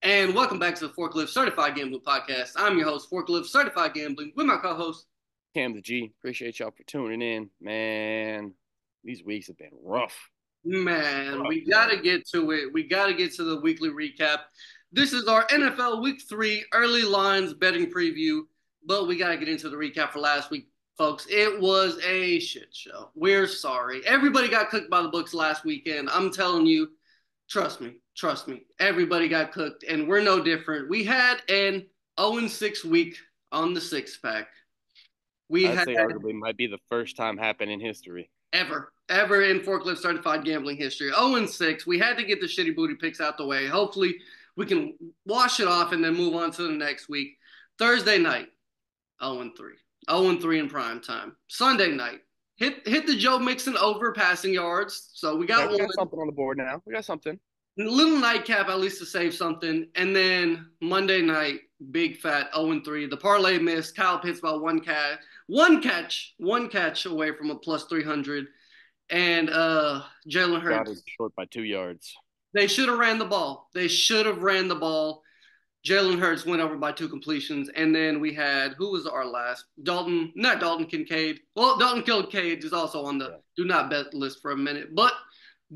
And welcome back to the Forklift Certified Gambling Podcast. I'm your host, Forklift Certified Gambling, with my co-host, Cam the G. Appreciate y'all for tuning in. Man, these weeks have been rough. man. Rough, We got to man. get to it. We got to get to the weekly recap. This is our NFL Week 3 early lines betting preview, but we got to get into the recap for last week, folks. It was a shit show. We're sorry. Everybody got cooked by the books last weekend. I'm telling you, trust me. Everybody got cooked, and we're no different. We had an 0-6 week on the six pack. We I'd had say arguably might be the first time happened in history. ever in Forklift Certified Gambling history. 0-6. We had to get the shitty booty picks out the way. Hopefully, we can wash it off and then move on to the next week. Thursday night, 0-3. 0-3 in prime time. Sunday night, hit the Joe Mixon over passing yards. So we Okay, got we one. got something on the board now. We got something. Little nightcap at least to save something. And then Monday night, big fat 0-3. The parlay missed. Kyle Pitts by one catch away from a plus 300. And Jalen Got it Hurts. short by 2 yards. They should have ran the ball. Jalen Hurts went over by 2 completions. And then we had, who was our last? Not Dalton Kincaid. Well, Dalton Kincaid is also on the Yeah. do not bet list for a minute. But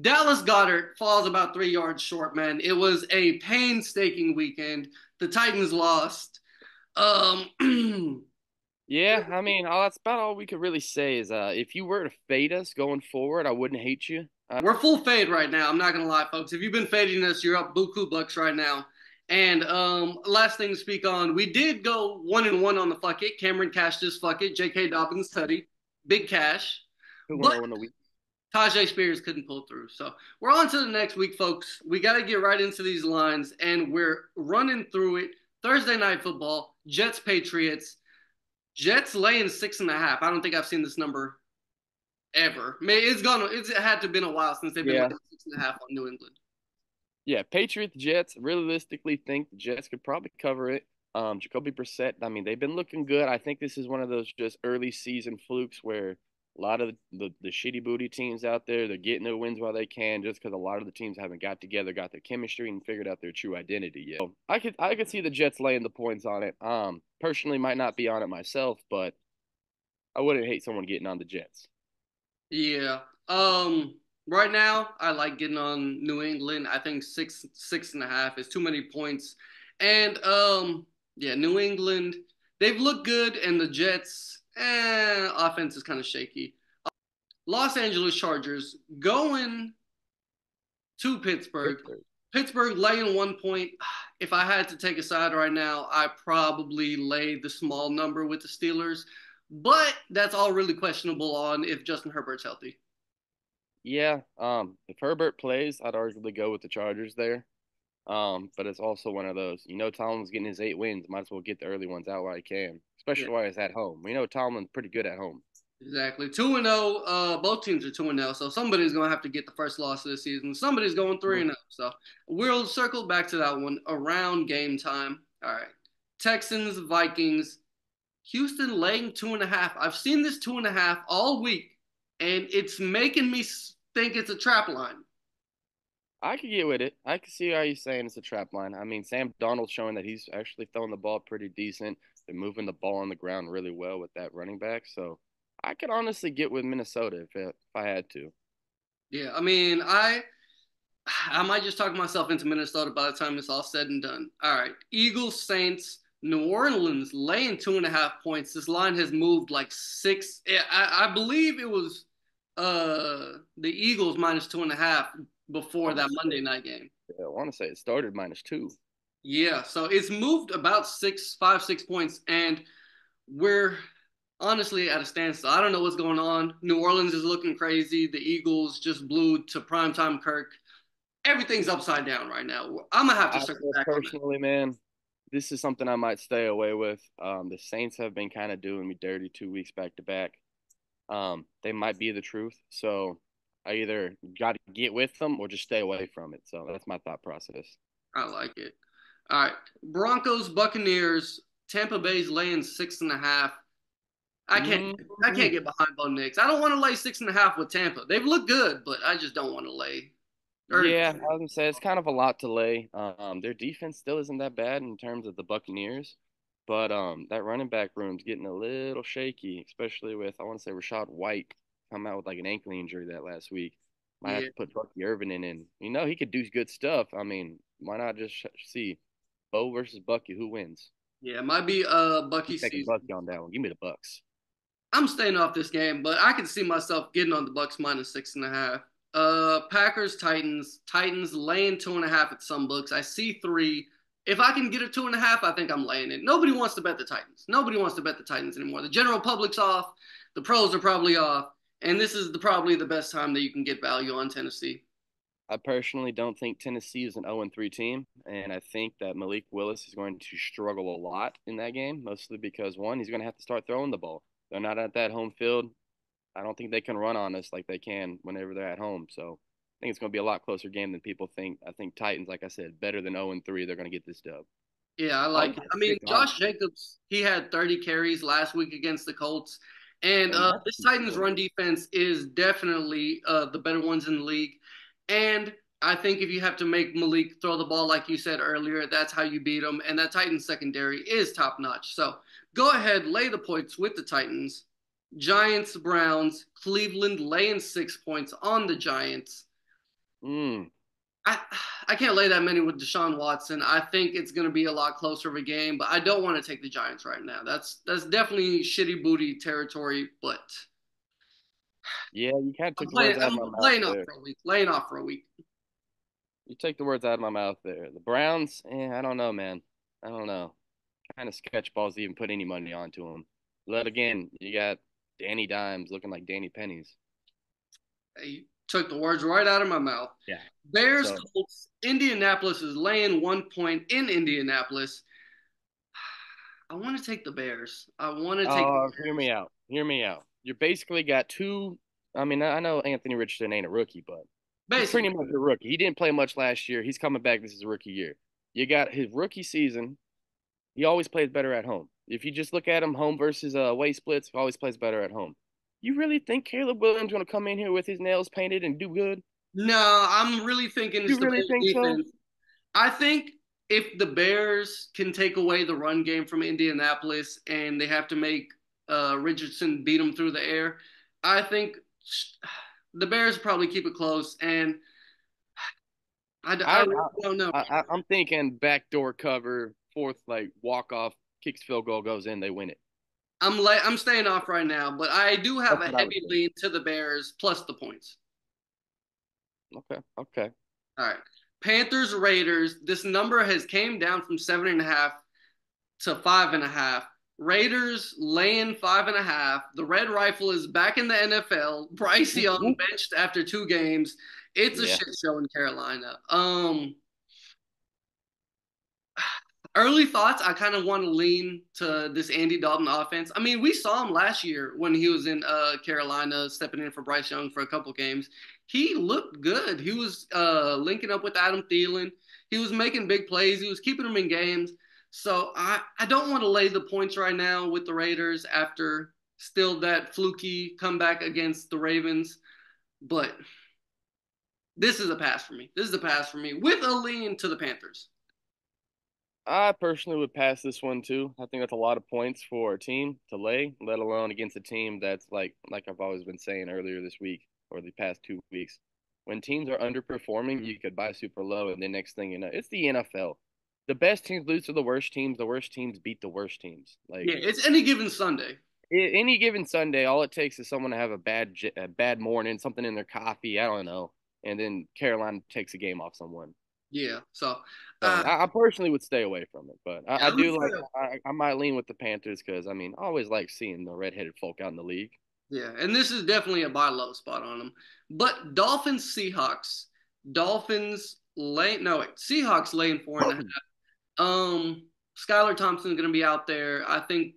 Dallas Goedert falls about 3 yards short, man. It was a painstaking weekend. The Titans lost. Yeah, I mean, that's about all we could really say is if you were to fade us going forward, I wouldn't hate you. We're full fade right now. I'm not gonna lie, folks. If you've been fading us, you're up buku bucks right now. And last thing to speak on, we did go 1-1 on the fuck it. Cameron cashed his fuck it. J.K. Dobbins tutty, big cash, 2-0 but in the week. Tajay Spears couldn't pull through. So we're on to the next week, folks. We got to get right into these lines, and we're running through it. Thursday night football, Jets Patriots. Jets laying 6.5. I don't think I've seen this number ever. It's had to have been a while since they've been Yeah. laying 6.5 on New England. Yeah, Patriots, Jets, realistically think the Jets could probably cover it. Jacoby Brissett, I mean, they've been looking good. I think this is one of those just early season flukes where a lot of the shitty booty teams out there, they're getting their wins while they can just because a lot of the teams haven't got together, got their chemistry, and figured out their true identity yet. So I could see the Jets laying the points on it. Personally, might not be on it myself, but I wouldn't hate someone getting on the Jets. Yeah. Right now, I like getting on New England. I think 6.5 is too many points. And yeah, New England, they've looked good, and the Jets, offense is kind of shaky. Los Angeles Chargers going to Pittsburgh. Pittsburgh. Pittsburgh laying 1 point. If I had to take a side right now, I probably lay the small number with the Steelers, but that's all really questionable on if Justin Herbert's healthy. Yeah, if Herbert plays, I'd arguably go with the Chargers there. But it's also one of those, Tomlin's getting his 8 wins. Might as well get the early ones out while he can, Yeah, especially while he's at home. We know Tomlin's pretty good at home. exactly. 2-0. Both teams are 2-0, so somebody's gonna have to get the first loss of the season. Somebody's going 3-0. So we'll circle back to that one around game time. All right. Texans, Vikings, Houston laying 2.5. I've seen this 2.5 all week, and it's making me think it's a trap line. I could get with it. I could see how you're saying it's a trap line. I mean, Sam Donald's showing that he's actually throwing the ball pretty decent. They're moving the ball on the ground really well with that running back. So I could honestly get with Minnesota if I had to. Yeah, I mean, I might just talk myself into Minnesota by the time it's all said and done. All right. Eagles, Saints, New Orleans laying 2.5 points. This line has moved like six. I believe it was the Eagles minus 2.5 before that Monday night game. I want to say it started -2. Yeah, so it's moved about 6 points, and we're honestly at a standstill. I don't know what's going on. New Orleans is looking crazy. The Eagles just blew to primetime Kirk. Everything's upside down right now. I'm gonna have to I circle feel back on that. personally, man, this is something I might stay away with. The Saints have been kind of doing me dirty 2 weeks back to back. They might be the truth. So I either got to get with them or just stay away from it. So that's my thought process. I like it. All right, Broncos, Buccaneers, Tampa Bay's laying 6.5. I can't, I Mhm. can't get behind Bo Nix. I don't want to lay 6.5 with Tampa. They've looked good, but I just don't want to lay. Or Yeah, I was gonna say it's kind of a lot to lay. Their defense still isn't that bad in terms of the Buccaneers, but that running back room's getting a little shaky, especially with I want to say Rashad White come out with like an ankle injury that last week. Might have yeah, to put Bucky Irvin in. You know he could do good stuff. I mean, why not just see Bo versus Bucky? Who wins? yeah, it might be I'm Bucky taking season. Bucky on that one. Give me the Bucks. I'm staying off this game, but I can see myself getting on the Bucks -6.5. Packers Titans. Titans laying 2.5 at some books. I see 3. If I can get a 2.5, I think I'm laying it. Nobody wants to bet the Titans. Nobody wants to bet the Titans anymore. The general public's off. The pros are probably off, and this is probably the best time that you can get value on Tennessee. I personally don't think Tennessee is an 0-3 team, and I think that Malik Willis is going to struggle a lot in that game, mostly because one, he's going to have to start throwing the ball. They're not at that home field. I don't think they can run on us like they can whenever they're at home. So I think it's going to be a lot closer game than people think. I think Titans, like I said, better than 0-3. They're going to get this dub. Yeah, I I like would it. take I the mean, pick, Josh honestly. Jacobs, he had 30 carries last week against the Colts. And And that's this Titans decent. run defense is definitely the better ones in the league. And I think if you have to make Malik throw the ball, like you said earlier, that's how you beat them. And that Titans secondary is top notch. So go ahead, lay the points with the Titans. Giants, Browns, Cleveland laying 6 points on the Giants. Mm, I I can't lay that many with Deshaun Watson. I think it's going to be a lot closer of a game, but I don't want to take the Giants right now. That's definitely shitty booty territory, but yeah, you kind of I'm took the playing. words out of I'm my mouth laying off there. for a week. Laying off for a week. You take the words out of my mouth there. The Browns, I don't know, man. I don't know. Kind of sketch balls to even put any money onto them. But again, you got Danny Dimes looking like Danny Pennies. You took the words right out of my mouth. Yeah. Bears, So, Colts. Indianapolis is laying 1 point in Indianapolis. I want to take the Bears. I want to take the hear me Bears. out. Hear me out. You basically got two. I mean, I know Anthony Richardson ain't a rookie, but he's pretty Basically, much a rookie. He didn't play much last year. He's coming back. This is a rookie year. You got his rookie season. He always plays better at home. If you just look at him, home versus away splits, he always plays better at home. You really think Caleb Williams going to come in here with his nails painted and do good? no, I'm really thinking it's You the really Bears think so? defense. I think if the Bears can take away the run game from Indianapolis and they have to make Richardson beat them through the air, I think the Bears probably keep it close. And I I, really don't know. I'm thinking backdoor cover, fourth like walk off, kicks field goal goes in, they win it. I'm staying off right now, but I do have That's a what I would heavy think. lean to the Bears plus the points. Okay, okay. All right, Panthers Raiders. This number has came down from 7.5 to 5.5. Raiders laying 5.5. The Red Rifle is back in the NFL. Bryce Whoop, Young whoop. benched after 2 games. It's a Yeah. shit show in Carolina. Early thoughts, I kind of want to lean to this Andy Dalton offense. I mean, we saw him last year when he was in Carolina, stepping in for Bryce Young for a couple games. He looked good. He was linking up with Adam Thielen. He was making big plays. He was keeping them in games. So I don't want to lay the points right now with the Raiders after still that fluky comeback against the Ravens. But this is a pass for me. This is a pass for me with a lean to the Panthers. I personally would pass this one too. I think that's a lot of points for a team to lay, let alone against a team that's like I've always been saying earlier this week or the past 2 weeks. When teams are underperforming, you could buy super low, and then next thing you know, it's the NFL. The best teams lose to the worst teams. The worst teams beat the worst teams. Yeah, it's any given Sunday. Any given Sunday, all it takes is someone to have a bad morning, something in their coffee, I don't know, and then Carolina takes a game off someone. Yeah. So, So I personally would stay away from it, but I I'm do like sure. I might lean with the Panthers because I mean I always like seeing the redheaded folk out in the league. Yeah, and this is definitely a buy low spot on them. But Dolphins Seahawks. Dolphins lay no wait, Seahawks laying 4.5. Skylar Thompson's gonna be out there. I think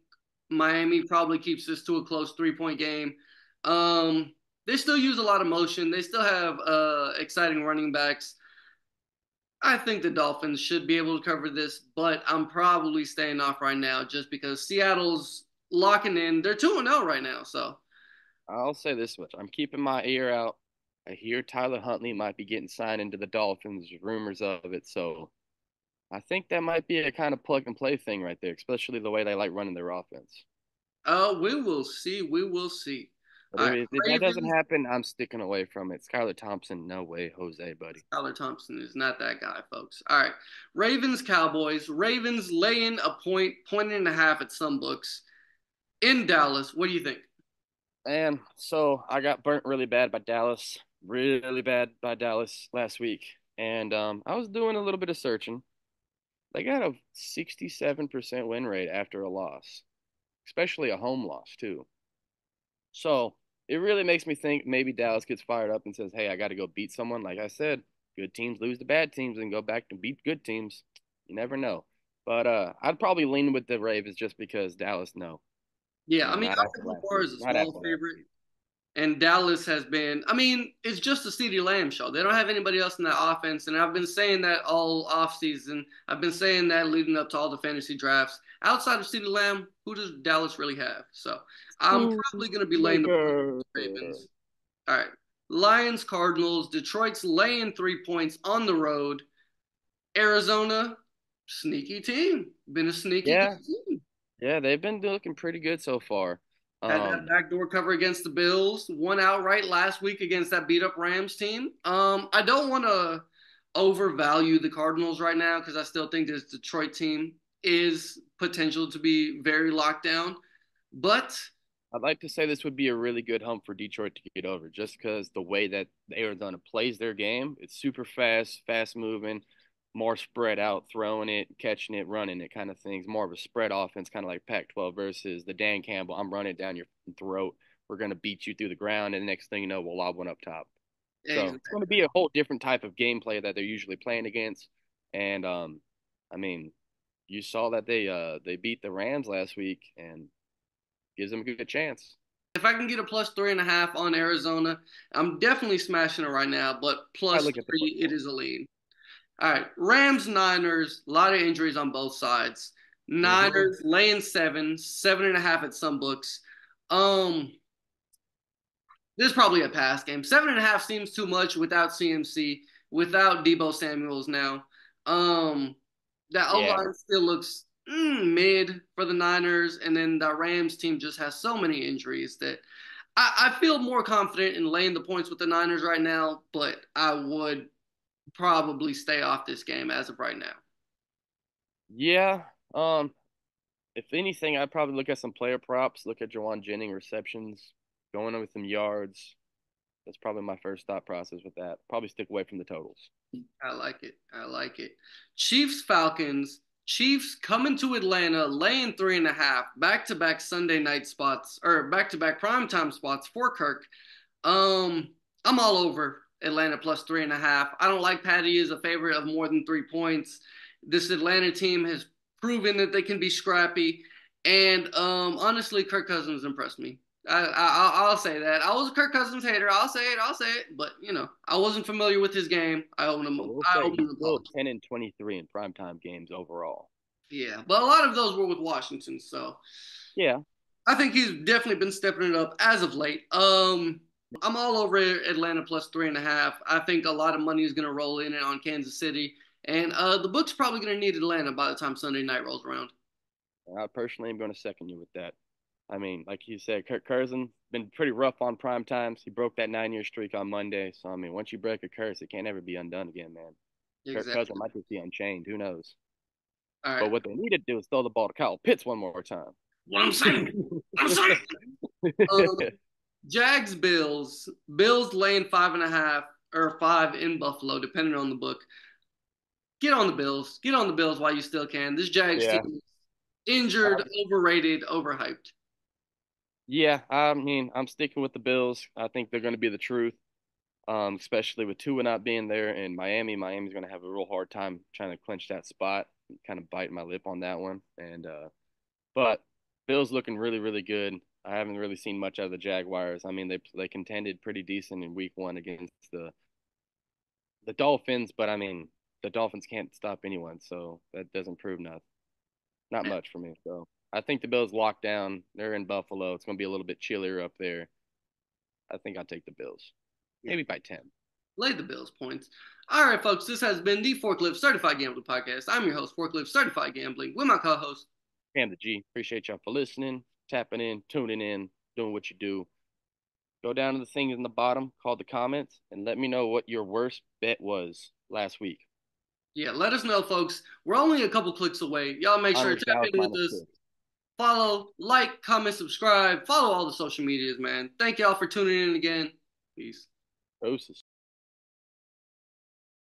Miami probably keeps this to a close 3 point game. They still use a lot of motion. They still have exciting running backs. I think the Dolphins should be able to cover this, but I'm probably staying off right now just because Seattle's locking in. They're 2-0 right now, so I'll say this much: I'm keeping my ear out. I hear Tyler Huntley might be getting signed into the Dolphins, rumors of it. So I think that might be a kind of plug and play thing right there, especially the way they like running their offense. We will see. We will see. But All right, if that doesn't Ravens. happen, I'm sticking away from it. Skylar Thompson, no way, Jose, buddy. Skylar Thompson is not that guy, folks. All right, Ravens, Cowboys. Ravens laying a point and a half at some books in Dallas. What do you think? And so I got burnt really bad by Dallas, really bad by Dallas last week. And I was doing a little bit of searching. They got a 67% win rate after a loss, especially a home loss, too. So it really makes me think maybe Dallas gets fired up and says, hey, I got to go beat someone. Like I said, good teams lose to bad teams and go back to beat good teams. You never know. But I'd probably lean with the Ravens just because Dallas, no. Yeah, I mean, Not I after have last Lamar week. as a Not small after last favorite. week. And Dallas has been, I mean, it's just a CeeDee Lamb show. They don't have anybody else in that offense. And I've been saying that all offseason. I've been saying that leading up to all the fantasy drafts. Outside of CeeDee Lamb, who does Dallas really have? So I'm probably going to be laying the Maker. Ravens. All right. Lions, Cardinals. Detroit's laying 3 points on the road. Arizona, sneaky team. Been a sneaky good Yeah, team. yeah, they've been looking pretty good so far. Had that Um, backdoor cover against the Bills, won outright last week against that beat up Rams team. I don't want to overvalue the Cardinals right now because I still think this Detroit team is potential to be very locked down. But I'd like to say this would be a really good hump for Detroit to get over, just because the way that Arizona plays their game, it's super fast, fast moving, more spread out, throwing it, catching it, running it kind of things. More of a spread offense, kind of like Pac-12 versus the Dan Campbell. I'm running it down your throat. We're gonna beat you through the ground, and the next thing you know, we'll lob one up top. So it's going to be a whole different type of gameplay that they're usually playing against. And I mean, you saw that they beat the Rams last week, and gives them a good chance. if I can get a plus 3.5 on Arizona, I'm definitely smashing it right now. But I plus look at the three, it football. is a lean. All right, Rams, Niners, a lot of injuries on both sides. Mm-hmm. Niners laying 7.5 at some books. Um, this is probably a pass game. 7.5 seems too much without CMC, without Debo Samuels now. Um, that O Yeah, line still looks mid for the Niners, and then the Rams team just has so many injuries that I feel more confident in laying the points with the Niners right now, but I would probably stay off this game as of right now. yeah. Um, if anything, I'd probably look at some player props. Look at Jawan Jennings receptions, going with some yards. That's probably my first thought process with that. Probably stick away from the totals. I like it. I like it. Chiefs Falcons. Chiefs coming to Atlanta, laying 3.5, back to back Sunday night spots or back to back primetime spots for Kirk. Um, I'm all over Atlanta plus 3.5. I don't like Patty as a favorite of more than 3 points. This Atlanta team has proven that they can be scrappy, and honestly, Kirk Cousins impressed me. I'll say that. I was a Kirk Cousins hater. I'll say it. I'll say it. But I wasn't familiar with his game. I owe him. I will I say owe him he's an still apology. 10-23 in primetime games overall. Yeah, but a lot of those were with Washington, so Yeah, I think he's definitely been stepping it up as of late. I'm all over Atlanta plus 3.5. I think a lot of money is going to roll in on Kansas City, and the book's probably going to need Atlanta by the time Sunday night rolls around. I personally am going to second you with that. I mean, like you said, Kirk Cousins been pretty rough on prime times. He broke that 9-year streak on Monday. So I mean, once you break a curse, it can't ever be undone again, man. Kirk Cousins Exactly. might just be unchained. Who knows? All right. But what they need to do is throw the ball to Kyle Pitts one more time. What I'm saying. I'm saying. Um, Jags Bills. Bills laying 5.5 or 5 in Buffalo, depending on the book. Get on the Bills. Get on the Bills while you still can. This Jags team Yeah. is injured, overrated, overhyped. Yeah, I mean, I'm sticking with the Bills. I think they're going to be the truth, especially with Tua not being there in Miami. Miami's going to have a real hard time trying to clinch that spot. Kind of biting my lip on that one. But Bills looking really, really good. I haven't really seen much out of the Jaguars. I mean, they contended pretty decent in Week 1 against the Dolphins, but I mean, the Dolphins can't stop anyone, so that doesn't prove not much for me. So I think the Bills locked down. They're in Buffalo. It's going to be a little bit chillier up there. I think I'll take the Bills. maybe by 10. Lay the Bills points. All right, folks, this has been the Forklift Certified Gambling Podcast. I'm your host, Forklift Certified Gambling, with my co-host, And the G. Appreciate y'all for listening, tapping in, tuning in, doing what you do. Go down to the thing in the bottom called the comments and let me know what your worst bet was last week. Yeah, let us know, folks. We're only a couple clicks away. Y'all make sure to tap in with us. Follow, like, comment, subscribe. Follow all the social medias, man. Thank y'all for tuning in again. Peace. Doses.